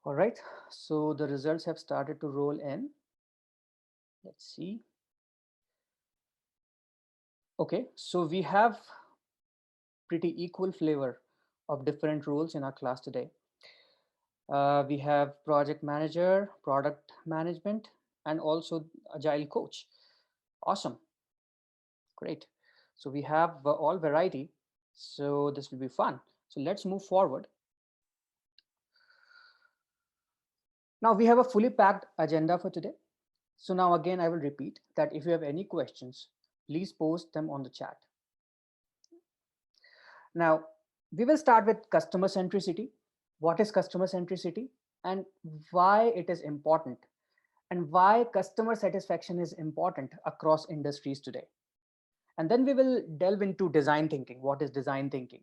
All right, so the results have started to roll in. Let's see. Okay, so we have pretty equal flavor of different roles in our class today. We have project manager, product management, and also agile coach. Awesome, great. So we have all variety. So this will be fun. So let's move forward. Now we have a fully packed agenda for today. So now again, I will repeat that if you have any questions, please post them on the chat. Now, we will start with customer centricity. What is customer centricity and why it is important, and why customer satisfaction is important across industries today. And then we will delve into design thinking. What is design thinking?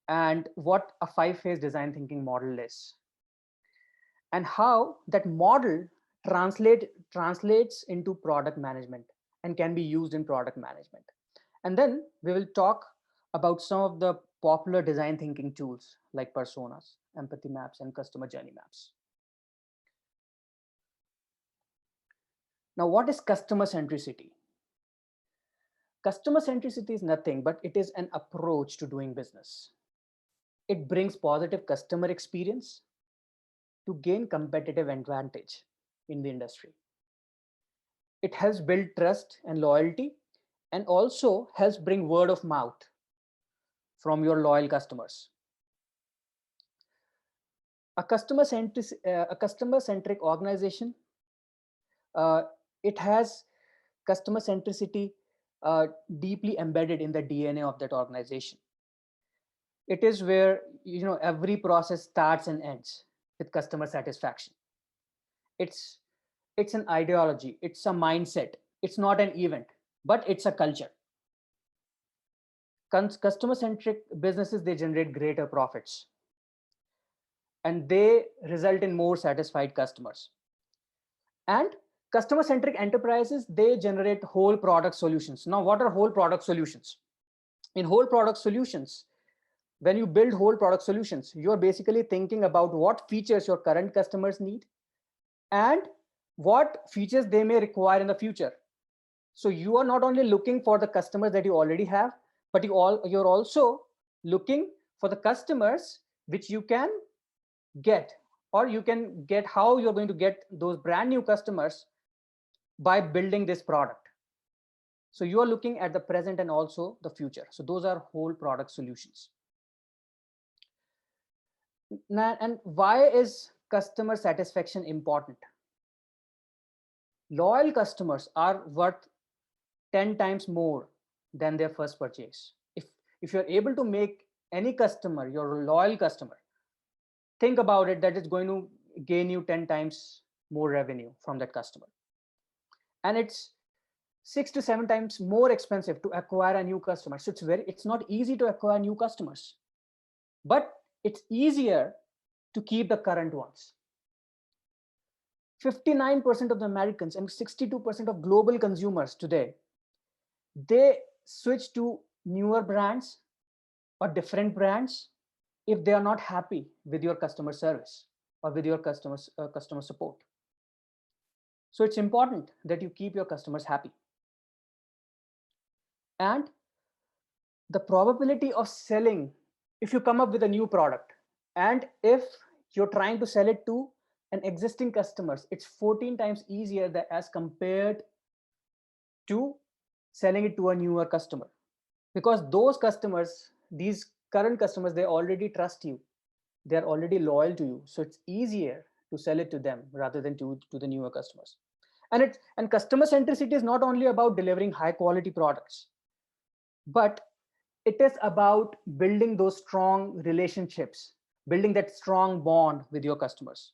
And what a five-phase design thinking model is. And how that model translates into product management and can be used in product management. And then we will talk about some of the popular design thinking tools like personas, empathy maps, and customer journey maps. Now, what is customer centricity? Customer centricity is nothing but it is an approach to doing business. It brings positive customer experience to gain competitive advantage in the industry. It helps build trust and loyalty, and also helps bring word of mouth from your loyal customers. A customer centric organization, uh, it has customer centricity deeply embedded in the DNA of that organization. It is where every process starts and ends with customer satisfaction. It's it's an ideology, it's a mindset, it's not an event, but it's a culture. Customer centric businesses, they generate greater profits and they result in more satisfied customers. And customer centric enterprises, they generate whole product solutions. Now, what are whole product solutions? In whole product solutions, when you build whole product solutions, you're basically thinking about what features your current customers need and what features they may require in the future. So you are not only looking for the customers that you already have, but you're also looking for the customers which you can get, or you can get how you're going to get those brand new customers by building this product. So you are looking at the present and also the future. So those are whole product solutions. And why is customer satisfaction important? Loyal customers are worth 10 times more than their first purchase. If you're able to make any customer your loyal customer, think about it, that it's going to gain you 10 times more revenue from that customer. And it's 6 to 7 times more expensive to acquire a new customer. So it's not easy to acquire new customers, but it's easier to keep the current ones. 59% of the Americans and 62% of global consumers today, they switch to newer brands or different brands if they are not happy with your customer service or with your customer support. So it's important that you keep your customers happy. And the probability of selling, if you come up with a new product and if you're trying to sell it to an existing customers, it's 14 times easier as compared to selling it to a newer customer, because those customers, these current customers, they already trust you, they're already loyal to you, so it's easier to sell it to them rather than to the newer customers. And customer centricity is not only about delivering high quality products, but it is about building those strong relationships, building that strong bond with your customers.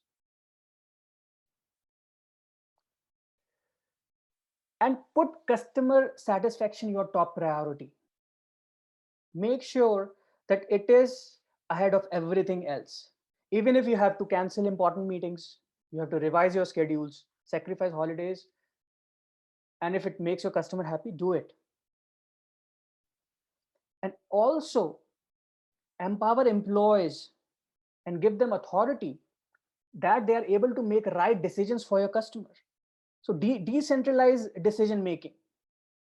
And put customer satisfaction your top priority. Make sure that it is ahead of everything else. Even if you have to cancel important meetings, you have to revise your schedules, sacrifice holidays, and if it makes your customer happy, do it. And also empower employees and give them authority that they are able to make right decisions for your customer. So decentralize decision making,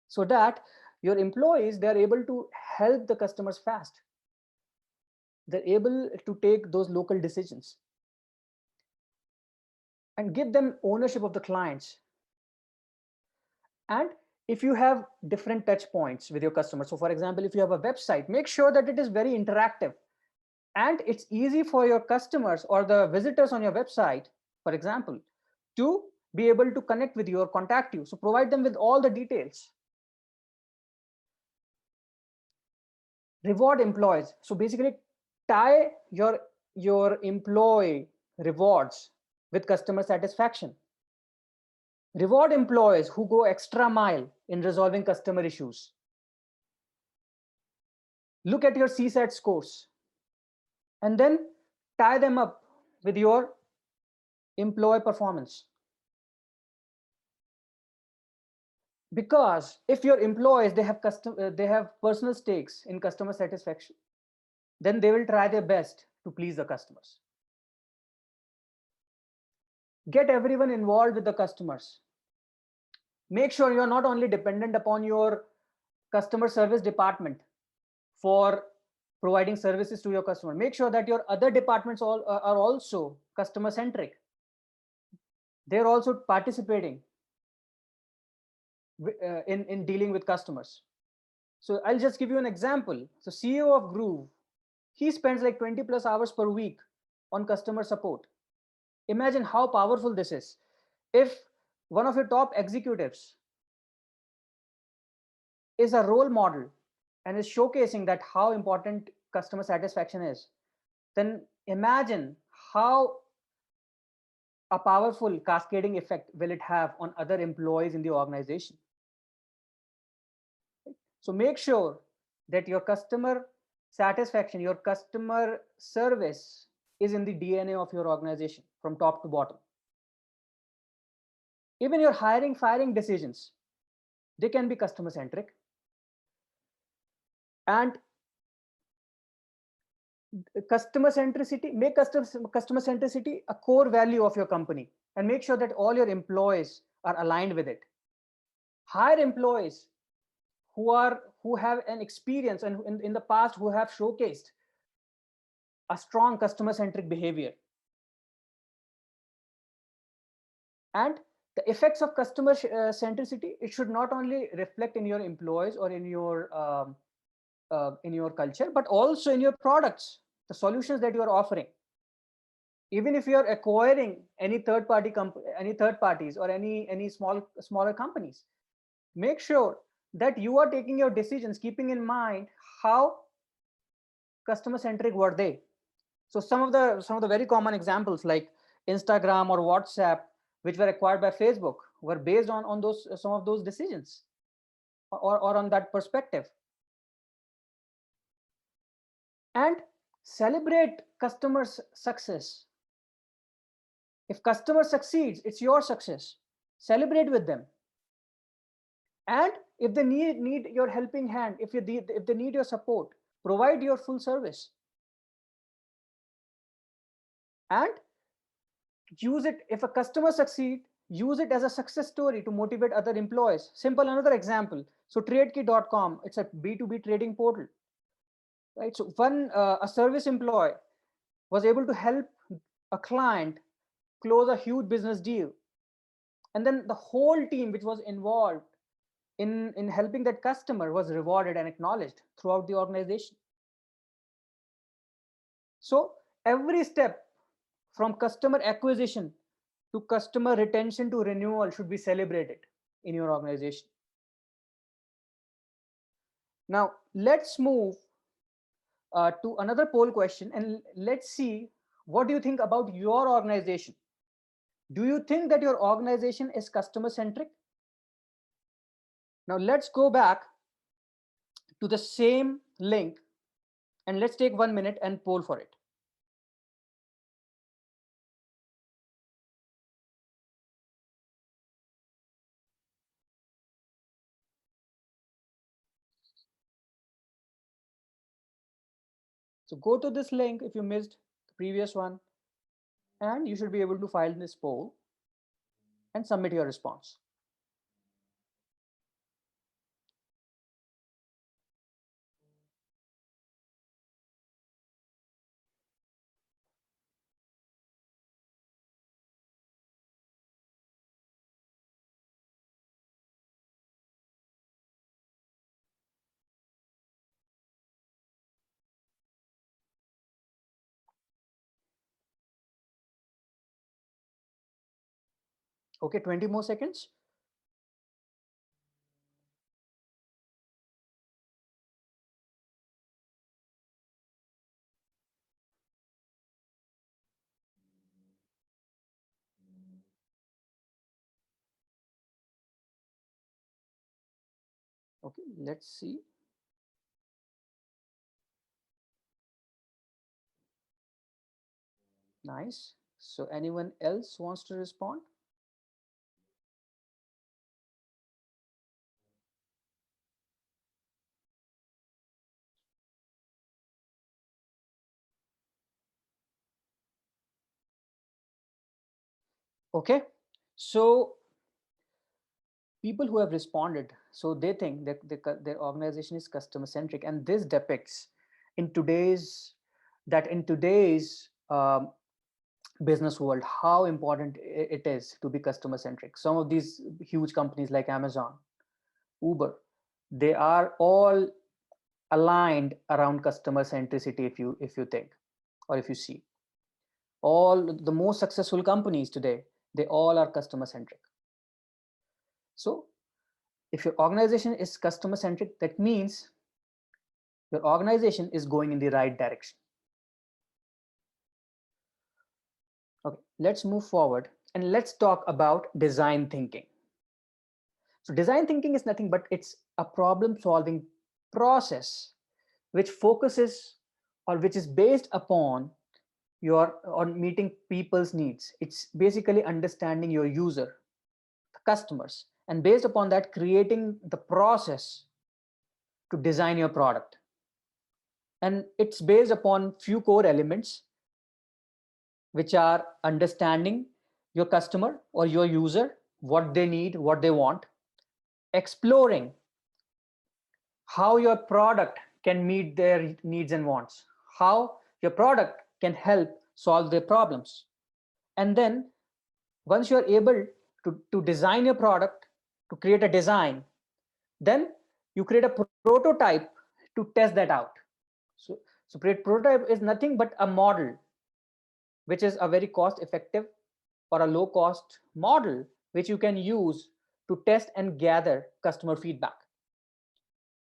so that your employees, they are able to help the customers fast. They're able to take those local decisions and give them ownership of the clients. And if you have different touch points with your customers, so for example, if you have a website, make sure that it is very interactive and it's easy for your customers or the visitors on your website, for example, to be able to connect with you or contact you. So provide them with all the details. Reward employees. So basically tie your employee rewards with customer satisfaction. Reward employees who go extra mile in resolving customer issues. Look at your CSAT scores and then tie them up with your employee performance. Because if your employees, they have personal stakes in customer satisfaction, then they will try their best to please the customers. Get everyone involved with the customers. Make sure you're not only dependent upon your customer service department for providing services to your customer. Make sure that your other departments are also customer centric. They're also participating in dealing with customers. So I'll just give you an example. So CEO of Groove, he spends like 20 plus hours per week on customer support. Imagine how powerful this is. If one of your top executives is a role model and is showcasing that how important customer satisfaction is, then imagine how a powerful cascading effect will it have on other employees in the organization. So make sure that your customer satisfaction, your customer service is in the DNA of your organization from top to bottom. Even your hiring, firing decisions, they can be customer centric. And customer centricity, make customer centricity a core value of your company, and make sure that all your employees are aligned with it. Hire employees who have an experience and in the past who have showcased a strong customer centric behavior. And the effects of customer centricity, it should not only reflect in your employees or in your culture, but also in your products, the solutions that you are offering. Even if you are acquiring any third parties or any smaller companies, make sure that you are taking your decisions keeping in mind how customer centric were they. So some of the very common examples like Instagram or WhatsApp, which were acquired by Facebook, were based on those some of those decisions or on that perspective. And celebrate customers' success. If customer succeeds, it's your success. Celebrate with them. And if they need your helping hand, if they need your support, provide your full service. And use it. If a customer succeeds, use it as a success story to motivate other employees. Simple another example. So tradekey.com, it's a B2B trading portal. Right. So a service employee was able to help a client close a huge business deal. And then the whole team which was involved in helping that customer was rewarded and acknowledged throughout the organization. So every step from customer acquisition to customer retention to renewal should be celebrated in your organization. Now let's move to another poll question, and let's see, what do you think about your organization? Do you think that your organization is customer centric? Now let's go back to the same link and let's take 1 minute and poll for it. So go to this link if you missed the previous one And you should be able to file this poll and submit your response. Okay, 20 more seconds. Okay, let's see. Nice. So anyone else wants to respond? Okay, so people who have responded, so they think that their organization is customer centric, and this depicts in today's business world how important it is to be customer centric. Some of these huge companies like Amazon, Uber, they are all aligned around customer centricity. If you think, or if you see, all the most successful companies today, they all are customer centric. So if your organization is customer centric, that means your organization is going in the right direction. Okay, let's move forward and let's talk about design thinking. So design thinking is nothing but it's a problem solving process which focuses, or which is based upon on meeting people's needs. It's basically understanding your user, the customers, and based upon that creating the process to design your product. And it's based upon few core elements, which are understanding your customer or your user, what they need, what they want, exploring how your product can meet their needs and wants, how your product can help solve their problems. And then once you're able to design your product, to create a design, then you create a prototype to test that out. So prototype is nothing but a model, which is a very cost effective or a low cost model, which you can use to test and gather customer feedback.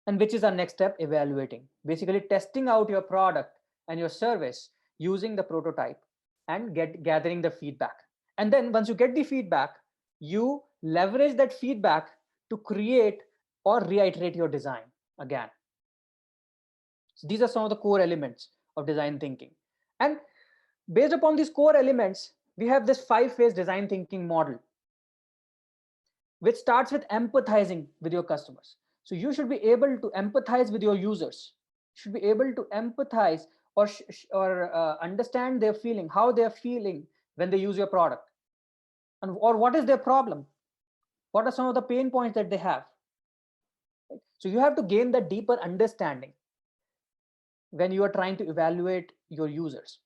And which is our next step? Evaluating, basically testing out your product and your service using the prototype and gathering the feedback. And then once you get the feedback, you leverage that feedback to create or reiterate your design again. So these are some of the core elements of design thinking. And based upon these core elements, we have this 5-phase design thinking model, which starts with empathizing with your customers. So you should be able to empathize with your users. You should be able to empathize or understand their feeling, how they are feeling when they use your product, or what is their problem, what are some of the pain points that they have. So you have to gain that deeper understanding when you are trying to evaluate your users.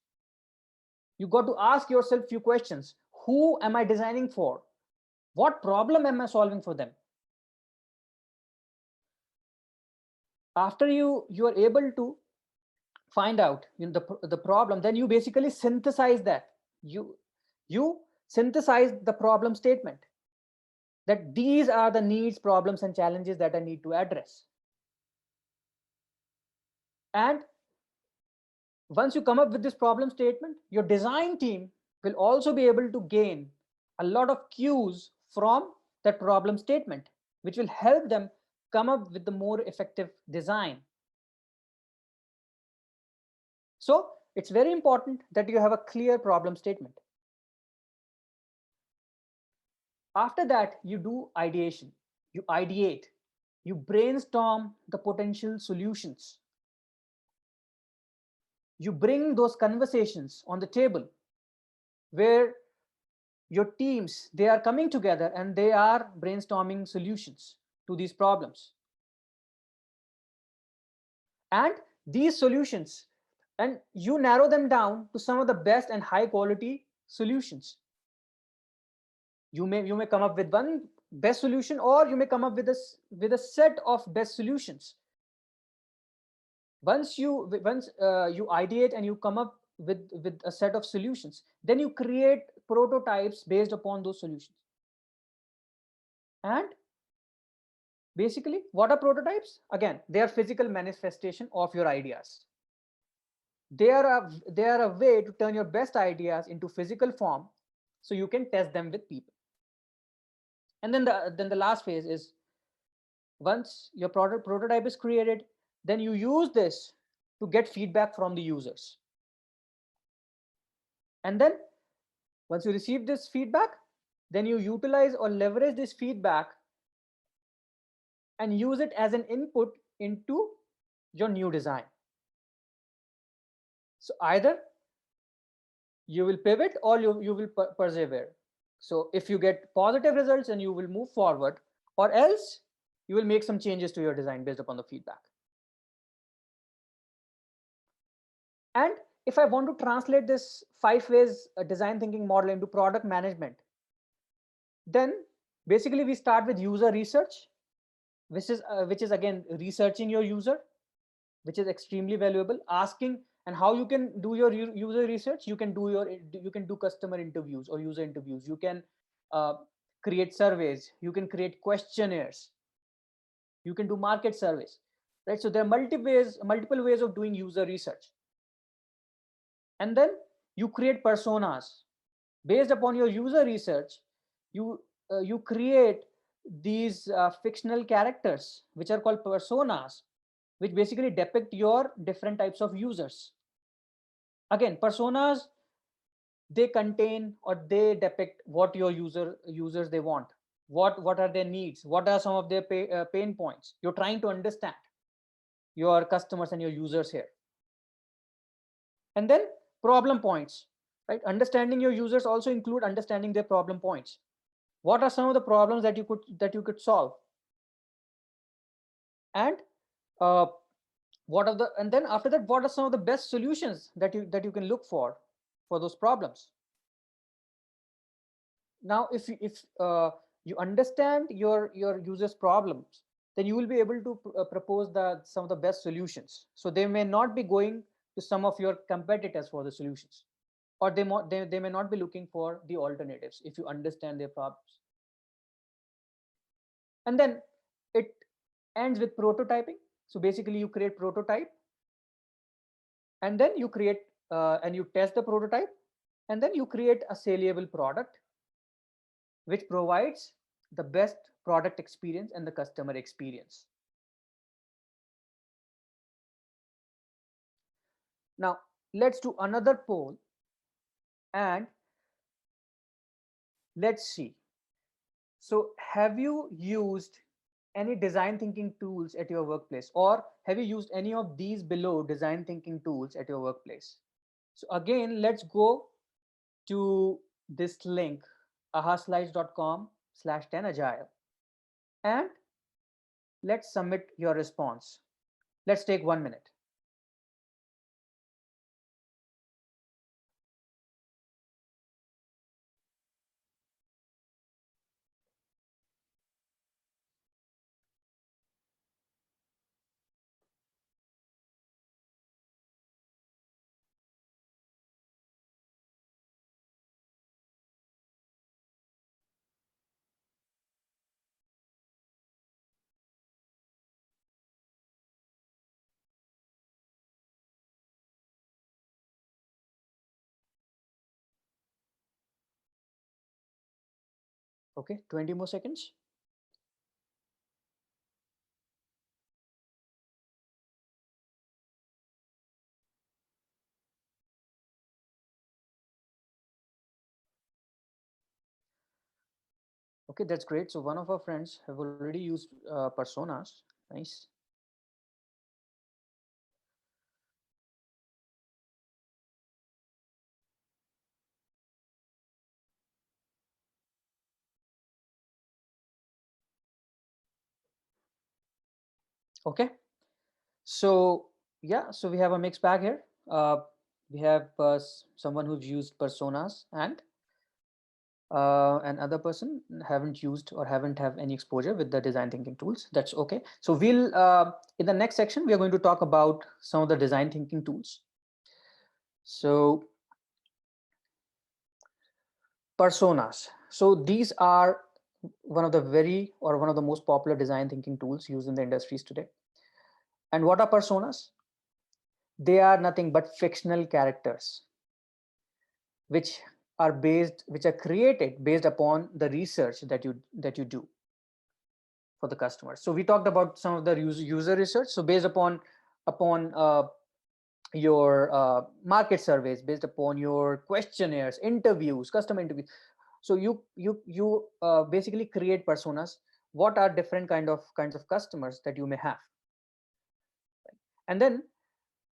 You got to ask yourself few questions. Who am I designing for? What problem am I solving for them? After you are able to find out the problem, then you basically synthesize that. You synthesize the problem statement, that these are the needs, problems, and challenges that I need to address. And once you come up with this problem statement, your design team will also be able to gain a lot of cues from that problem statement, which will help them come up with the more effective design. So it's very important that you have a clear problem statement. After that, you do ideation, you ideate, you brainstorm the potential solutions. You bring those conversations on the table where your teams, they are coming together and they are brainstorming solutions to these problems. And these solutions, and you narrow them down to some of the best and high quality solutions. You may come up with one best solution, or you may come up with a set of best solutions. Once you ideate and you come up with a set of solutions, then you create prototypes based upon those solutions. And basically, what are prototypes? Again, they are physical manifestation of your ideas. They are a way to turn your best ideas into physical form, so you can test them with people. And then the last phase is, once your product prototype is created, then you use this to get feedback from the users. And then once you receive this feedback, then you utilize or leverage this feedback and use it as an input into your new design. So either you will pivot, or you will persevere. So if you get positive results, then you will move forward, or else you will make some changes to your design based upon the feedback. And if I want to translate this 5 phase design thinking model into product management, then basically we start with user research, which is again researching your user, which is extremely valuable. Asking, and how you can do your user research, you can do customer interviews or user interviews. You can uh, create surveys, you can create questionnaires, you can do market surveys, right? So there are multiple ways of doing user research. And then you create personas based upon your user research. You create these fictional characters, which are called personas, which basically depict your different types of users. Again, personas, they contain or they depict what your users they want, what are their needs, what are some of their pain points. You're trying to understand your customers and your users here. And then problem points, right? Understanding your users also include understanding their problem points. What are some of the problems that you could solve? And uh, and then after that, what are some of the best solutions that you can look for those problems? Now if you understand your users problems, then you will be able to propose some of the best solutions. So they may not be going to some of your competitors for the solutions, or they may not be looking for the alternatives if you understand their problems. And then it ends with prototyping. So basically you create prototype, and then you create and you test the prototype, and then you create a saleable product which provides the best product experience and the customer experience. Now let's do another poll, and let's see. So have you used any design thinking tools at your workplace, or have you used any of these below design thinking tools at your workplace? So again, let's go to this link, ahaslides.com/10agile, and let's submit your response. Let's take 1 minute. Okay, 20 more seconds. Okay, that's great. So one of our friends have already used personas. Nice. Okay, so yeah, so we have a mixed bag here. We have someone who's used personas, and another person haven't used or haven't have any exposure with the design thinking tools. That's okay. So we'll in the next section we are going to talk about some of the design thinking tools. So personas. So these are one of the one of the most popular design thinking tools used in the industries today. And what are personas? They are nothing but fictional characters which which are created based upon the research that you do for the customers. So we talked about some of the user research. So based upon your market surveys, based upon your questionnaires, interviews, customer interviews. So you basically create personas. What are different kinds of customers that you may have, and then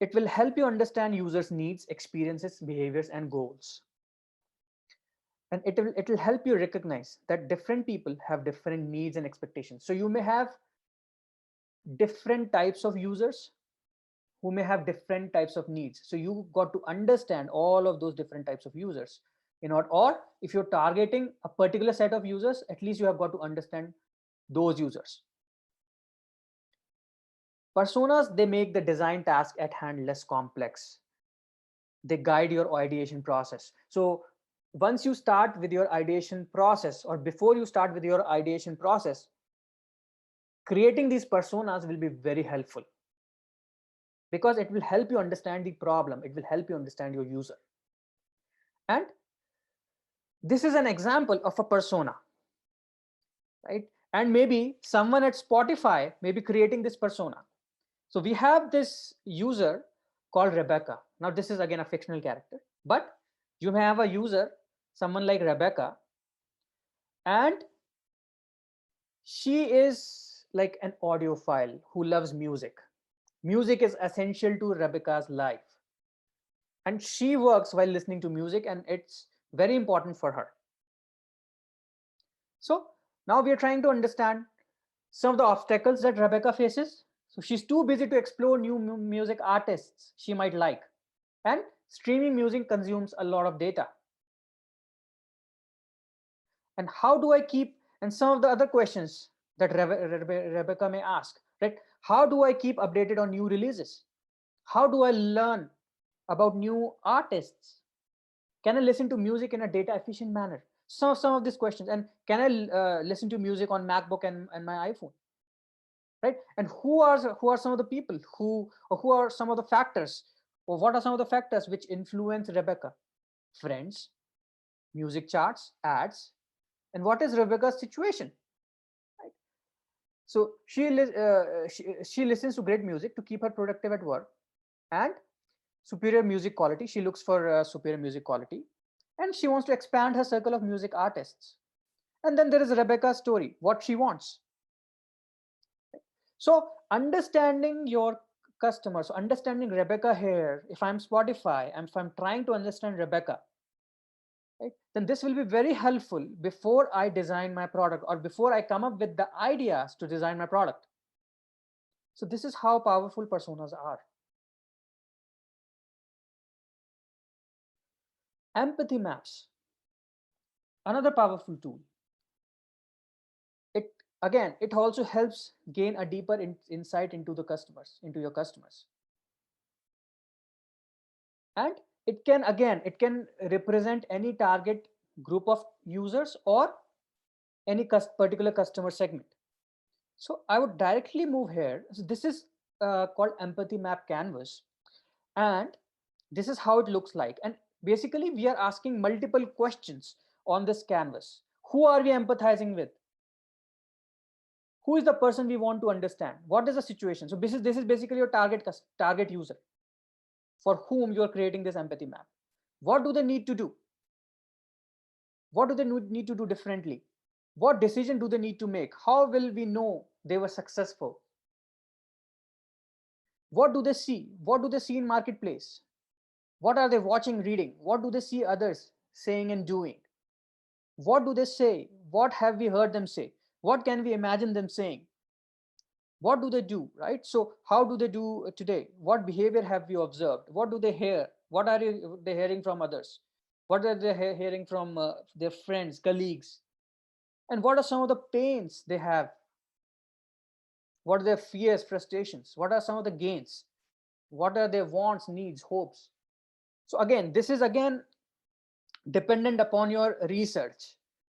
it will help you understand users' needs, experiences, behaviors, and goals. And it will help you recognize that different people have different needs and expectations. So you may have different types of users who may have different types of needs. So you got to understand all of those different types of users in order, or if you're targeting a particular set of users, at least you have got to understand those users. Personas, they make the design task at hand less complex. They guide your ideation process. So once you start with your ideation process, or before you start with your ideation process, creating these personas will be very helpful, because it will help you understand the problem. It will help you understand your user. And this is an example of a persona, right? And maybe someone at Spotify may be creating this persona. So we have this user called Rebecca. Now this is again a fictional character, but you may have a user, someone like Rebecca, and she is like an audiophile who loves music. Music is essential to Rebecca's life, and she works while listening to music, and it's very important for her. So now we are trying to understand some of the obstacles that Rebecca faces. So she's too busy to explore new music artists she might like, and streaming music consumes a lot of data. And how do I keep, and some of the other questions that Rebecca may ask, right? How do I keep updated on new releases? How do I learn about new artists? Can I listen to music in a data efficient manner? So some of these questions. And can I listen to music on MacBook and my iPhone? Right? And who are some of the people who are some of the factors, or what are some of the factors which influence Rebecca? Friends, music charts, ads, and what is Rebecca's situation? Right? So she listens to great music to keep her productive at work, and superior music quality. She looks for superior music quality, and she wants to expand her circle of music artists. And then there is Rebecca's story, what she wants. So understanding your customers, so understanding Rebecca here, if I'm Spotify, and if I'm trying to understand Rebecca, right, then this will be very helpful before I design my product, or before I come up with the ideas to design my product. So this is how powerful personas are. Empathy maps, another powerful tool. It again, it also helps gain a deeper insight into the customers, into your customers. And it can represent any target group of users, or any particular customer segment. So I would directly move here. So this is called empathy map canvas, and this is how it looks like. And basically we are asking multiple questions on this canvas. Who are we empathizing with? Who is the person we want to understand? What is the situation? So this is basically your target user for whom you are creating this empathy map. What do they need to do? What do they need to do differently? What decision do they need to make? How will we know they were successful? What do they see? What do they see in marketplace? What are they watching, reading? What do they see others saying and doing? What do they say? What have we heard them say? What can we imagine them saying? What do they do, right? So how do they do today? What behavior have you observed? What do they hear? What are they hearing from others? What are they hearing from their friends, colleagues? And what are some of the pains they have? What are their fears, frustrations? What are some of the gains? What are their wants, needs, hopes? So again, this is again dependent upon your research.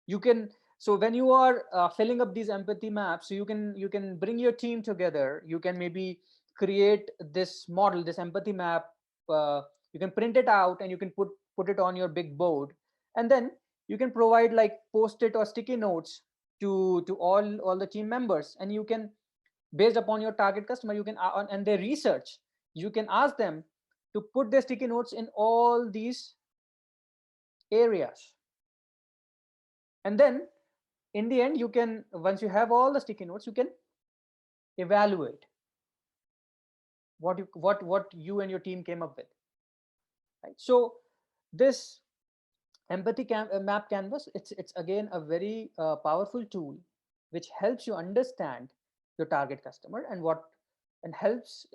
You can, so when you are filling up these empathy maps, so you can bring your team together. You can maybe create this model, this empathy map. You can print it out and you can put it on your big board, and then you can provide like post-it or sticky notes to all the team members. And you can, based upon your target customer, you can and their research, you can ask them to put their sticky notes in all these areas. And then in the end, you can, once you have all the sticky notes, you can evaluate what you and your team came up with, right? So this empathy map canvas, it's again a very powerful tool which helps you understand your target customer and what, and helps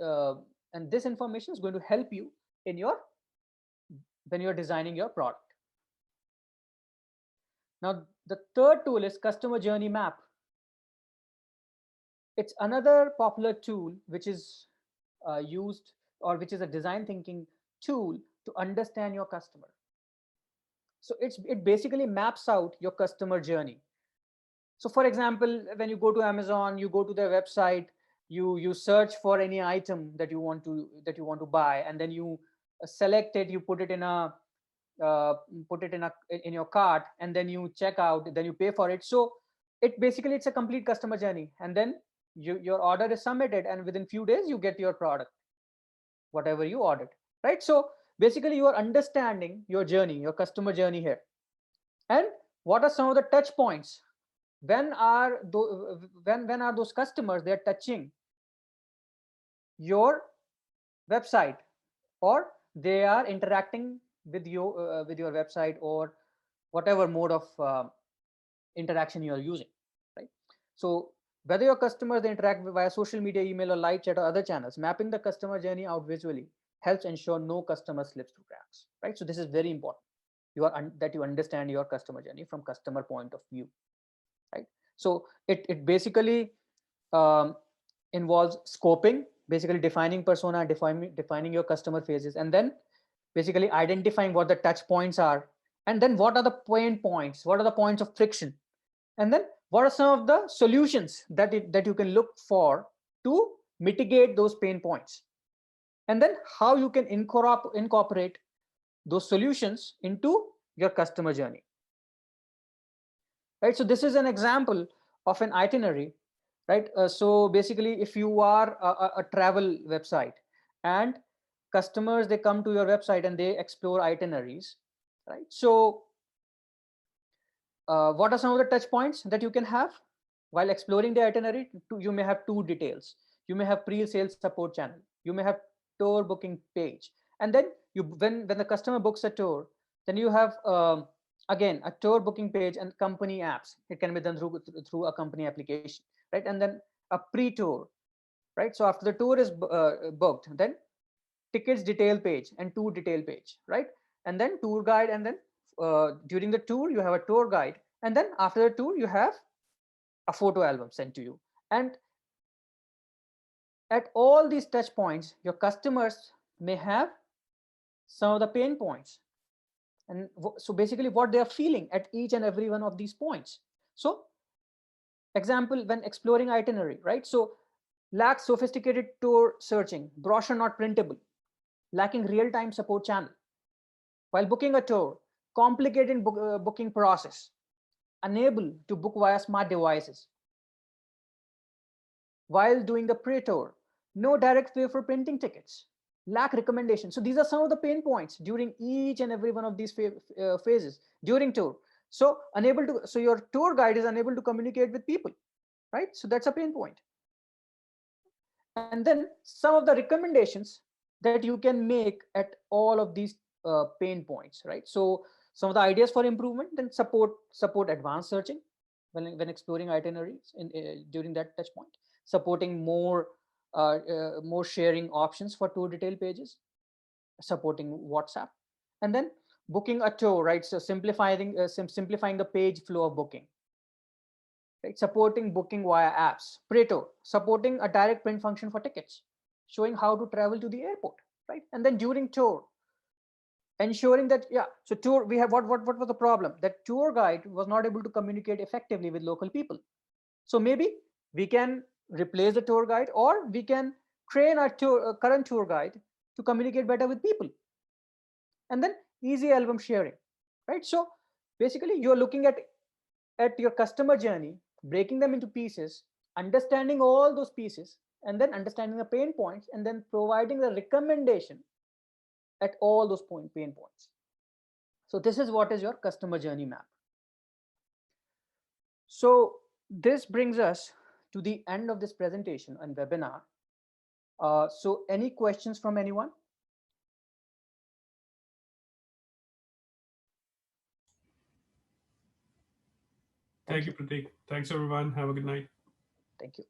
and this information is going to help you in your, when you're designing your product. Now the third tool is customer journey map. It's another popular tool which is used, or which is a design thinking tool to understand your customer. So it basically maps out your customer journey. So for example, when you go to Amazon, you go to their website, you search for any item that you want to buy, and then you select it, you uh, put it in your cart, and then you check out, then you pay for it. So it basically, it's a complete customer journey. And then your order is submitted, and within few days you get your product, whatever you ordered, right? So basically you are understanding your journey, your customer journey here. And what are some of the touch points? When are those customers, they're touching your website, or they are interacting with your website, or whatever mode of interaction you are using, right? So whether your customers, they interact via social media, email, or live chat, or other channels, mapping the customer journey out visually helps ensure no customer slips through cracks, right? So this is very important. That you understand your customer journey from customer point of view, right? So it basically um, involves scoping, basically defining persona, defining your customer phases, and then basically identifying what the touch points are, and then what are the pain points, what are the points of friction, and then what are some of the solutions that you can look for to mitigate those pain points, and then how you can incorporate those solutions into your customer journey, right? So this is an example of an itinerary, right? So basically, if you are a travel website, and customers, they come to your website and they explore itineraries, right? So what are some of the touch points that you can have while exploring the itinerary? You may have two details. You may have pre-sales support channel. You may have tour booking page. And then when the customer books a tour, then you have again a tour booking page and company apps. It can be done through a company application, right? And then a pre-tour, right? So after the tour is booked, then tickets detail page and tour detail page, right? And then tour guide, and then during the tour you have a tour guide, and then after the tour you have a photo album sent to you. And at all these touch points, your customers may have some of the pain points, and so basically what they are feeling at each and every one of these points. So example, when exploring itinerary, right? So lacks sophisticated tour searching, brochure not printable, lacking real-time support channel. While booking a tour, complicated booking process, unable to book via smart devices. While doing the pre-tour, no direct way for printing tickets, lack recommendations. So these are some of the pain points during each and every one of these phases during tour. So so your tour guide is unable to communicate with people, right? So that's a pain point. And then some of the recommendations that you can make at all of these pain points, right? So some of the ideas for improvement, then support advanced searching when exploring itineraries during that touch point. supporting more sharing options for tour detail pages, supporting WhatsApp, and then booking a tour, right? So simplifying the page flow of booking, right? Supporting booking via apps. Preto, supporting a direct print function for tickets, showing how to travel to the airport, right? And then during tour, ensuring that, yeah, so tour, we have what was the problem? That tour guide was not able to communicate effectively with local people. So maybe we can replace the tour guide, or we can train our current tour guide to communicate better with people. And then easy album sharing, right? So basically you're looking at your customer journey, breaking them into pieces, understanding all those pieces, and then understanding the pain points, and then providing the recommendation at all those pain points. So this is what is your customer journey map. So this brings us to the end of this presentation and webinar. So any questions from anyone? Thank you, Pratik. Thanks, everyone. Have a good night. Thank you.